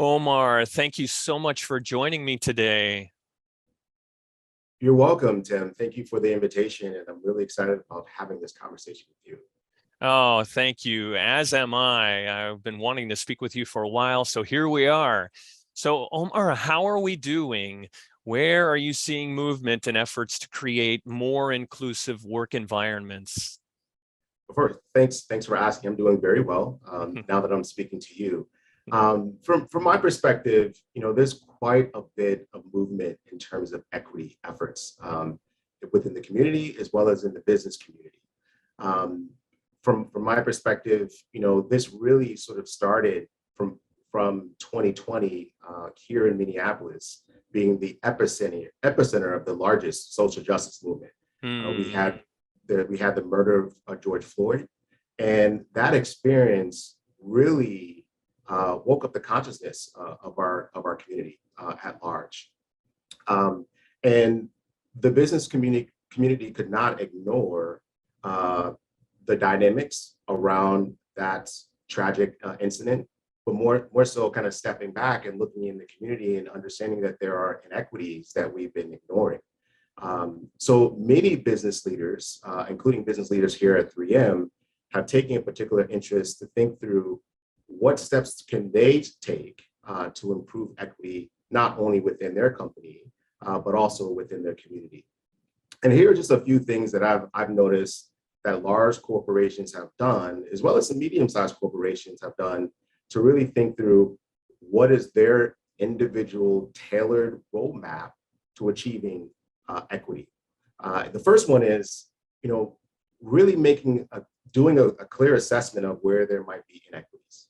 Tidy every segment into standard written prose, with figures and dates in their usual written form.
Omar, thank you so much for joining me today. You're welcome, Tim. Thank you for the invitation, and I'm really excited about having this conversation with you. Oh, thank you. As am I. I've been wanting to speak with you for a while, so here we are. So, Omar, how are we doing? Where are you seeing movement and efforts to create more inclusive work environments? First, thanks for asking. I'm doing very well now that I'm speaking to you. From my perspective, there's quite a bit of movement in terms of equity efforts within the community as well as in the business community. From my perspective, this really sort of started from 2020 here in Minneapolis, being the epicenter of the largest social justice movement. We had the murder of George Floyd, and that experience really woke up the consciousness of our community at large. And the business community could not ignore the dynamics around that tragic incident, but more so kind of stepping back and looking in the community and understanding that there are inequities that we've been ignoring. So many business leaders, including business leaders here at 3M, have taken a particular interest to think through what steps can they take to improve equity, not only within their company, but also within their community. And here are just a few things that I've noticed that large corporations have done, as well as some medium-sized corporations have done, to really think through what is their individual tailored roadmap to achieving equity. The first one is, really doing a clear assessment of where there might be inequities,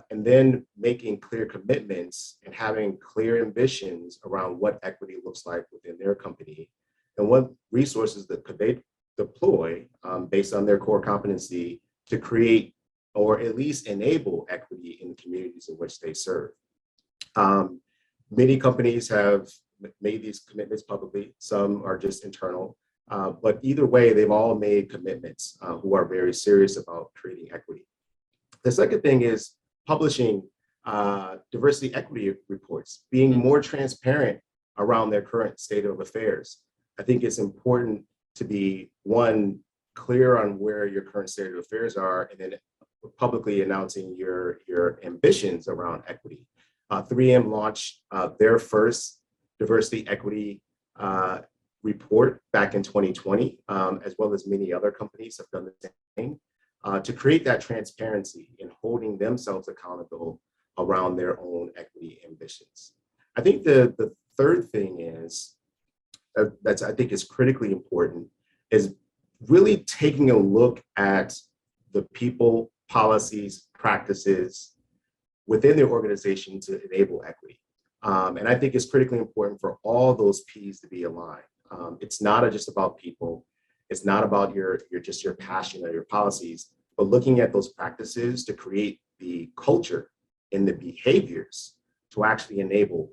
and then making clear commitments and having clear ambitions around what equity looks like within their company and what resources that could they deploy based on their core competency to create or at least enable equity in the communities in which they serve. Many companies have made these commitments publicly. Some are just internal, but either way, they've all made commitments who are very serious about creating equity. The second thing is publishing diversity equity reports, being more transparent around their current state of affairs. I think it's important to be, one, clear on where your current state of affairs are, and then publicly announcing your ambitions around equity. 3M launched their first diversity equity report back in 2020, as well as many other companies have done the same, to create that transparency in holding themselves accountable around their own equity ambitions. I think the third thing is, that's I think is critically important, is really taking a look at the people, policies, practices within the organization to enable equity. And I think it's critically important for all those P's to be aligned. It's not just about people. It's not about your passion or your policies, but looking at those practices to create the culture and the behaviors to actually enable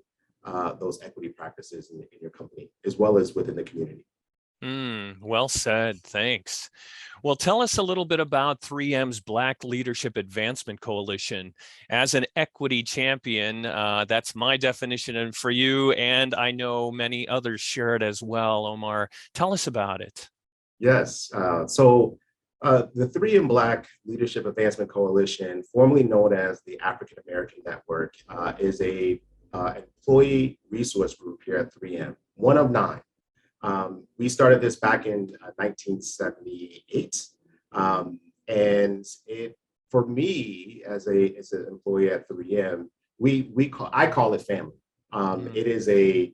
those equity practices in your company, as well as within the community. Well said. Thanks. Well, tell us a little bit about 3M's Black Leadership Advancement Coalition. As an equity champion, that's my definition, and for you, and I know many others share it as well. Omar, tell us about it. Yes. So the 3M Black Leadership Advancement Coalition, formerly known as the African American Network, is a employee resource group here at 3M, one of 9. We started this back in 1978, and for me as an employee at 3M, I call it family. It is a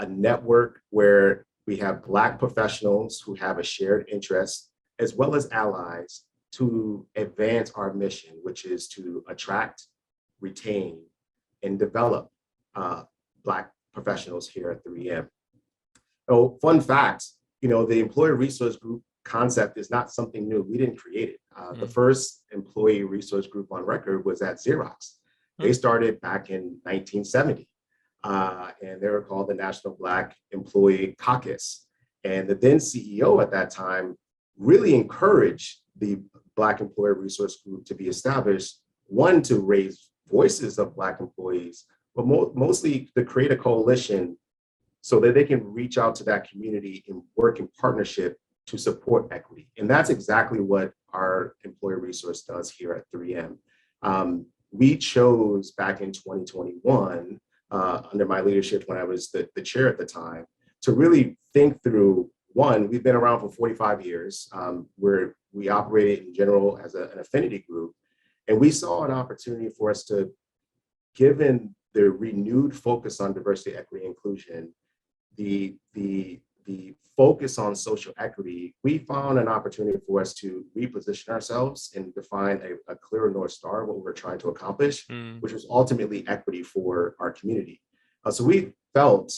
network where we have Black professionals who have a shared interest, as well as allies, to advance our mission, which is to attract, retain, and develop Black professionals here at 3M. So, fun fact, the employee resource group concept is not something new. We didn't create it. The first employee resource group on record was at Xerox. They started back in 1970, and they were called the National Black Employee Caucus. And the then CEO at that time really encouraged the Black Employee Resource Group to be established, one, to raise voices of Black employees, but mostly to create a coalition so that they can reach out to that community and work in partnership to support equity. And that's exactly what our employee resource does here at 3M. We chose back in 2021, under my leadership when I was the chair at the time, to really think through, one, we've been around for 45 years, where we operated in general as an affinity group. And we saw an opportunity for us to, given the renewed focus on diversity, equity, inclusion, the focus on social equity, we found an opportunity for us to reposition ourselves and define a clearer North Star, what we're trying to accomplish, which was ultimately equity for our community. So we felt,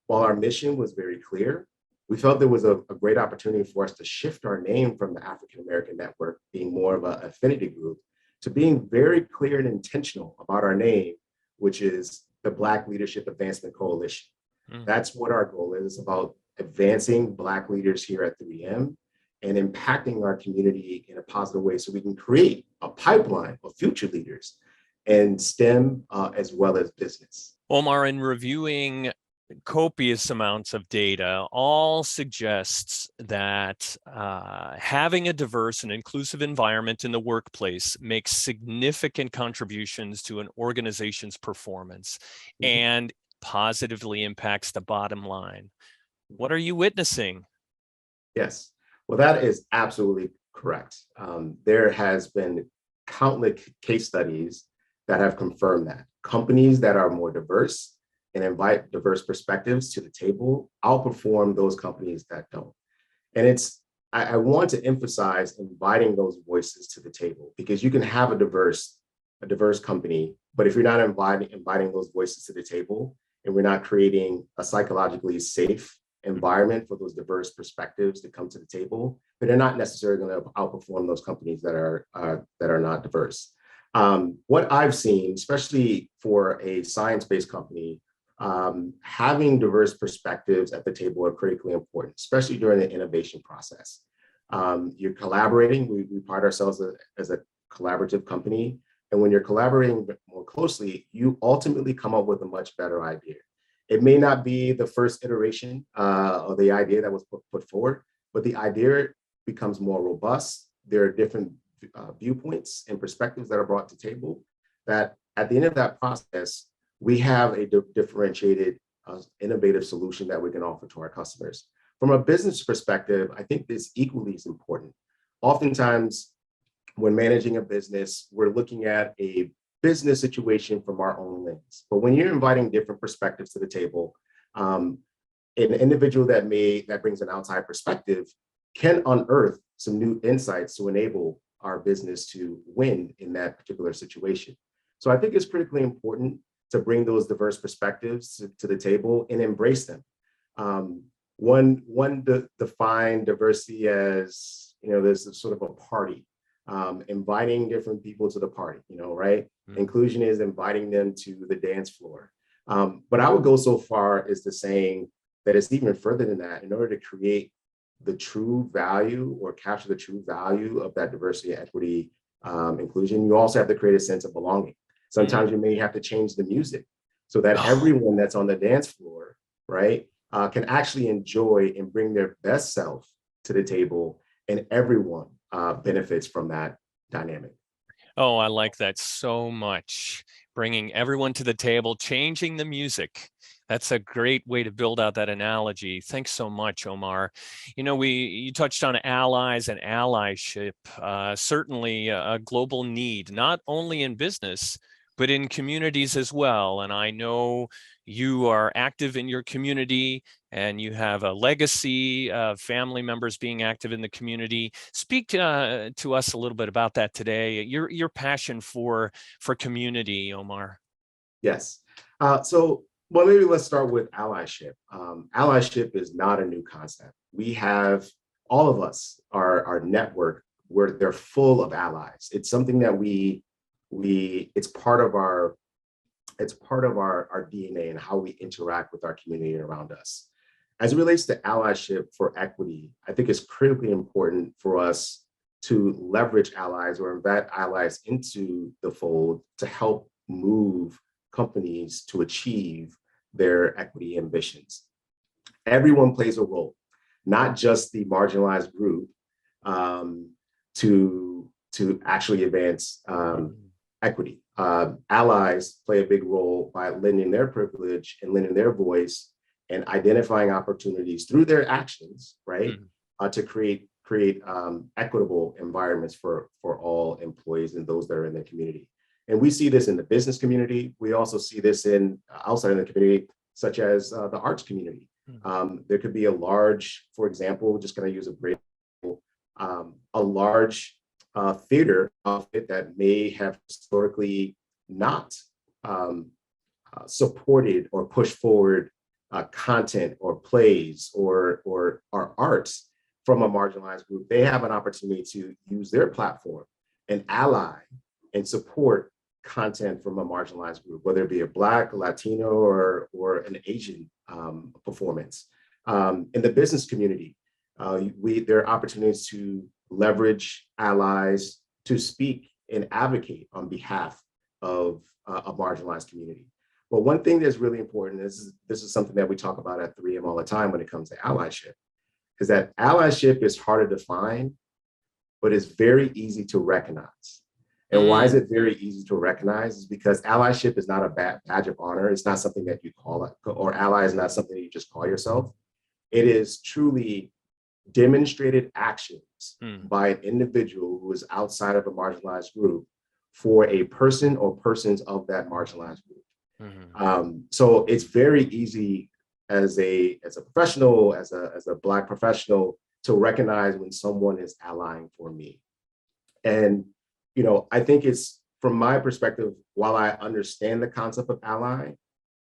while our mission was very clear, we felt there was a great opportunity for us to shift our name from the African American Network, being more of an affinity group, to being very clear and intentional about our name, which is the Black Leadership Advancement Coalition. That's what our goal is, about advancing Black leaders here at 3M and impacting our community in a positive way so we can create a pipeline of future leaders in STEM as well as business. Omar, in reviewing copious amounts of data, all suggests that having a diverse and inclusive environment in the workplace makes significant contributions to an organization's performance and positively impacts the bottom line. What are you witnessing? Yes, well, that is absolutely correct. There has been countless case studies that have confirmed that companies that are more diverse and invite diverse perspectives to the table outperform those companies that don't. And I want to emphasize inviting those voices to the table, because you can have a diverse company, but if you're not inviting those voices to the table, and we're not creating a psychologically safe environment for those diverse perspectives to come to the table, then they're not necessarily going to outperform those companies that are not diverse. What I've seen, especially for a science-based company, having diverse perspectives at the table are critically important, especially during the innovation process. You're collaborating. We pride ourselves as a collaborative company. And when you're collaborating more closely, you ultimately come up with a much better idea. It may not be the first iteration of the idea that was put forward, but the idea becomes more robust. There are different viewpoints and perspectives that are brought to the table that at the end of that process, we have a differentiated, innovative solution that we can offer to our customers. From a business perspective, I think this equally is important. Oftentimes, when managing a business, we're looking at a business situation from our own lens. But when you're inviting different perspectives to the table, an individual that brings an outside perspective can unearth some new insights to enable our business to win in that particular situation. So I think it's critically important to bring those diverse perspectives to the table and embrace them. One define diversity as, there's sort of a party. Inviting different people to the party, right? Inclusion is inviting them to the dance floor. But I would go so far as to saying that it's even further than that. In order to create the true value or capture the true value of that diversity, equity, inclusion, you also have to create a sense of belonging. Sometimes you may have to change the music so that everyone that's on the dance floor, right, can actually enjoy and bring their best self to the table, and everyone benefits from that dynamic. Oh, I like that so much. Bringing everyone to the table, changing the music. That's a great way to build out that analogy. Thanks so much, Omar. You touched on allies and allyship, certainly a global need, not only in business, but in communities as well. And I know you are active in your community and you have a legacy of family members being active in the community. Speak to us a little bit about that today, your passion for community, Omar. Yes. Well, maybe let's start with allyship. Allyship is not a new concept. We have, all of us, our network, where they're full of allies. It's something that it's part of our DNA and how we interact with our community around us. As it relates to allyship for equity, I think it's critically important for us to leverage allies or embed allies into the fold to help move companies to achieve their equity ambitions. Everyone plays a role, not just the marginalized group, to actually advance equity. Allies play a big role by lending their privilege and lending their voice and identifying opportunities through their actions, right, to create equitable environments for all employees and those that are in the community. And we see this in the business community. We also see this in outside of the community, such as the arts community. There could be a large, for example, just going to use a great example, a large theater outfit that may have historically not supported or pushed forward content or plays or arts from a marginalized group. They have an opportunity to use their platform and ally and support content from a marginalized group, whether it be a Black, Latino, or an Asian performance. In the business community, there are opportunities to leverage allies to speak and advocate on behalf of a marginalized community. But one thing that's really important, this is something that we talk about at 3M all the time when it comes to allyship, is that allyship is hard to define, but it's very easy to recognize. And why is it very easy to recognize? Is because allyship is not a badge of honor. It's not something that you call it, or ally is not something that you just call yourself. It is truly demonstrated actions by an individual who is outside of a marginalized group for a person or persons of that marginalized group. So it's very easy as a professional, as a Black professional, to recognize when someone is allying for me. And I think it's, from my perspective, while I understand the concept of ally,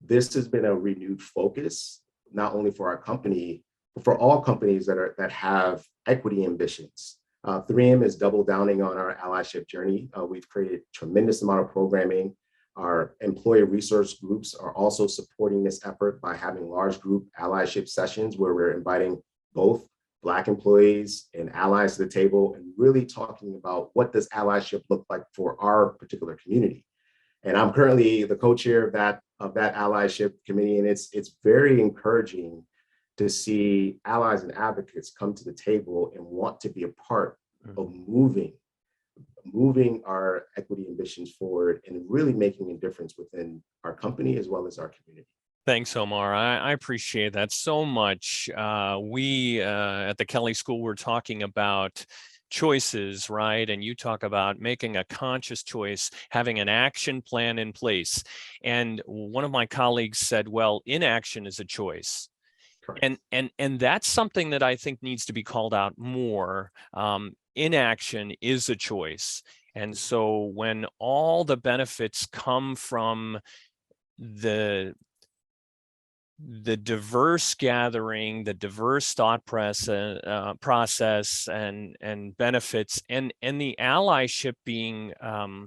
this has been a renewed focus, not only for our company, but for all companies that have equity ambitions. 3M is double downing on our allyship journey. We've created a tremendous amount of programming. Our employee resource groups are also supporting this effort by having large group allyship sessions where we're inviting both Black employees and allies to the table and really talking about what does allyship look like for our particular community. And I'm currently the co-chair of that allyship committee, and it's very encouraging to see allies and advocates come to the table and want to be a part of moving our equity ambitions forward and really making a difference within our company as well as our community. Thanks, Omar. I appreciate that so much. We at the Kelley School, we're talking about choices, right? And you talk about making a conscious choice, having an action plan in place. And one of my colleagues said, well, inaction is a choice. Correct. And that's something that I think needs to be called out more. Inaction is a choice. And so when all the benefits come from the diverse gathering, the diverse thought process and benefits, and the allyship being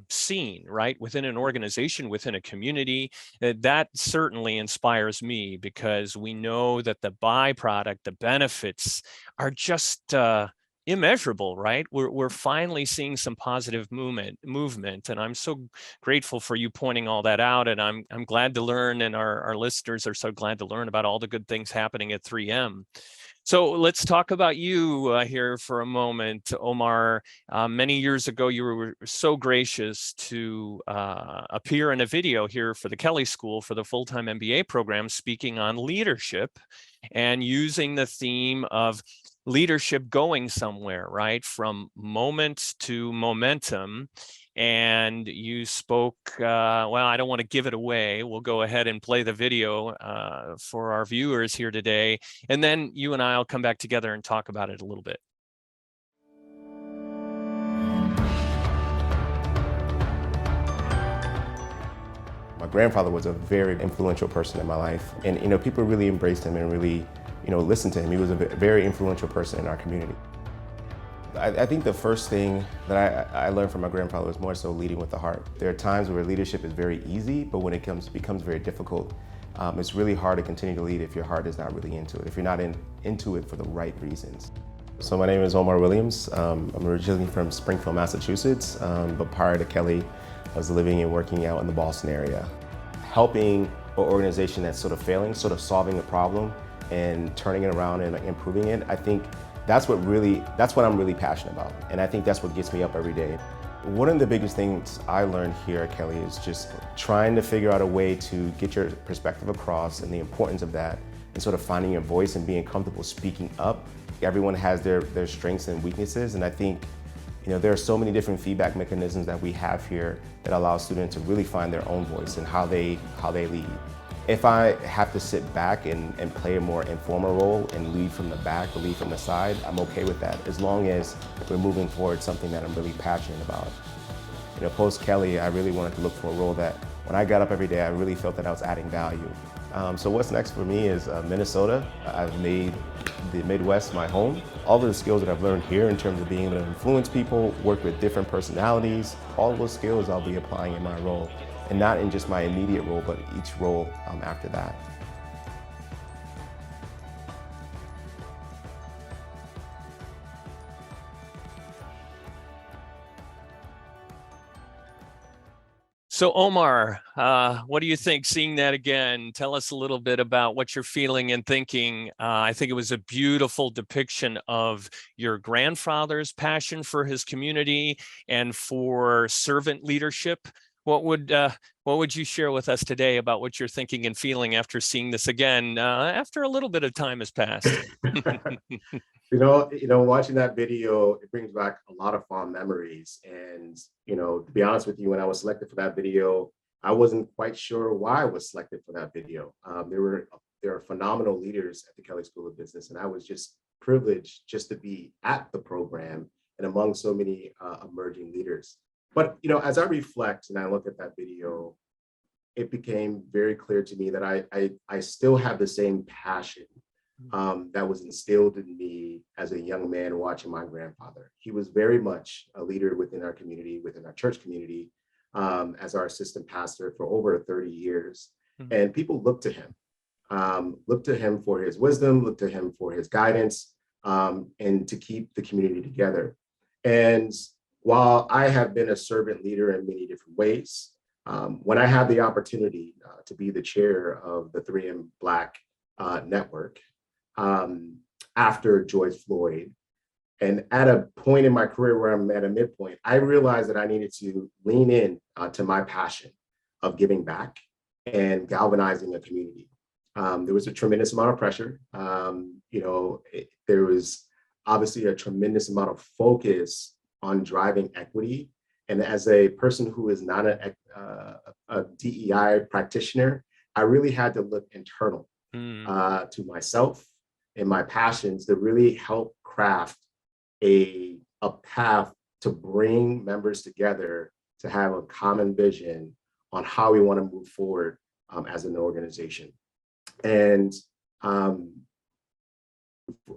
seen, right, within an organization, within a community, that certainly inspires me, because we know that the byproduct, the benefits, are just immeasurable, right? We're finally seeing some positive movement, and I'm so grateful for you pointing all that out. And I'm glad to learn, and our listeners are so glad to learn about all the good things happening at 3M. So let's talk about you here for a moment, Omar. Many years ago, you were so gracious to appear in a video here for the Kelley School for the full-time MBA program, speaking on leadership and using the theme of leadership going somewhere, right? From moment to momentum. And you spoke, well, I don't want to give it away. We'll go ahead and play the video for our viewers here today. And then you and I will come back together and talk about it a little bit. My grandfather was a very influential person in my life. And, people really embraced him and really, listened to him. He was a very influential person in our community. I think the first thing that I learned from my grandfather was more so leading with the heart. There are times where leadership is very easy, but when it becomes very difficult, it's really hard to continue to lead if your heart is not really into it, if you're not into it for the right reasons. So my name is Omar Williams. I'm originally from Springfield, Massachusetts, but prior to Kelley, I was living and working out in the Boston area. Helping an organization that's sort of failing, sort of solving a problem and turning it around and improving it, I think that's what I'm really passionate about. And I think that's what gets me up every day. One of the biggest things I learned here at Kelley is just trying to figure out a way to get your perspective across and the importance of that, and sort of finding your voice and being comfortable speaking up. Everyone has their strengths and weaknesses, and I think there are so many different feedback mechanisms that we have here that allow students to really find their own voice and how they lead. If I have to sit back and play a more informal role and lead from the back or lead from the side, I'm okay with that, as long as we're moving forward something that I'm really passionate about. Post Kelley, I really wanted to look for a role that when I got up every day, I really felt that I was adding value. So what's next for me is Minnesota. I've made the Midwest my home. All of the skills that I've learned here in terms of being able to influence people, work with different personalities, all of those skills I'll be applying in my role. And not in just my immediate role, but each role after that. So Omar, what do you think seeing that again? Tell us a little bit about what you're feeling and thinking. I think it was a beautiful depiction of your grandfather's passion for his community and for servant leadership. What would you share with us today about what you're thinking and feeling after seeing this again, after a little bit of time has passed? Watching that video, it brings back a lot of fond memories. And, to be honest with you, when I was selected for that video, I wasn't quite sure why I was selected for that video. There are phenomenal leaders at the Kelley School of Business, and I was just privileged just to be at the program and among so many emerging leaders. But, as I reflect and I look at that video, it became very clear to me that I still have the same passion that was instilled in me as a young man watching my grandfather. He was very much a leader within our community, within our church community, as our assistant pastor for over 30 years. And people looked to him for his wisdom, looked to him for his guidance, and to keep the community together. And while I have been a servant leader in many different ways, when I had the opportunity to be the chair of the 3M Black Network after George Floyd, and at a point in my career where I'm at a midpoint, I realized that I needed to lean in to my passion of giving back and galvanizing a community. There was a tremendous amount of pressure. There was obviously a tremendous amount of focus on driving equity. And as a person who is not a DEI practitioner, I really had to look internal to myself and my passions to really help craft a path to bring members together to have a common vision on how we want to move forward as an organization. And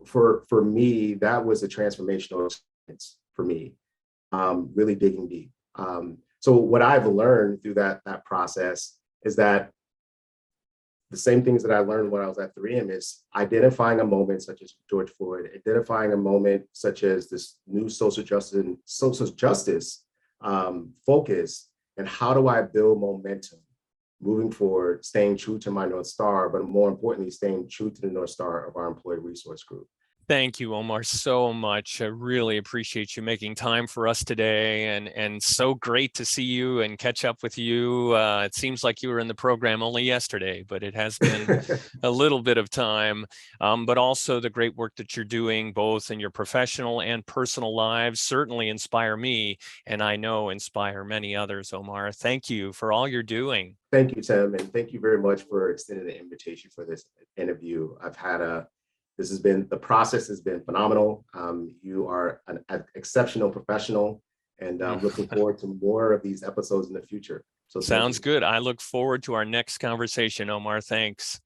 for me, that was a transformational experience for me, really digging deep. So what I've learned through that process is that the same things that I learned when I was at 3M is identifying a moment such as George Floyd, identifying a moment such as this new social justice focus, and how do I build momentum moving forward, staying true to my North Star, but more importantly, staying true to the North Star of our employee resource group. Thank you, Omar, so much. I really appreciate you making time for us today, and so great to see you and catch up with you. It seems like you were in the program only yesterday, but it has been a little bit of time, but also the great work that you're doing both in your professional and personal lives certainly inspire me, and I know inspire many others, Omar. Thank you for all you're doing. Thank you, Tim, and thank you very much for extending the invitation for this interview. The process has been phenomenal. You are an exceptional professional, and I'm looking forward to more of these episodes in the future. So sounds good. I look forward to our next conversation, Omar. Thanks.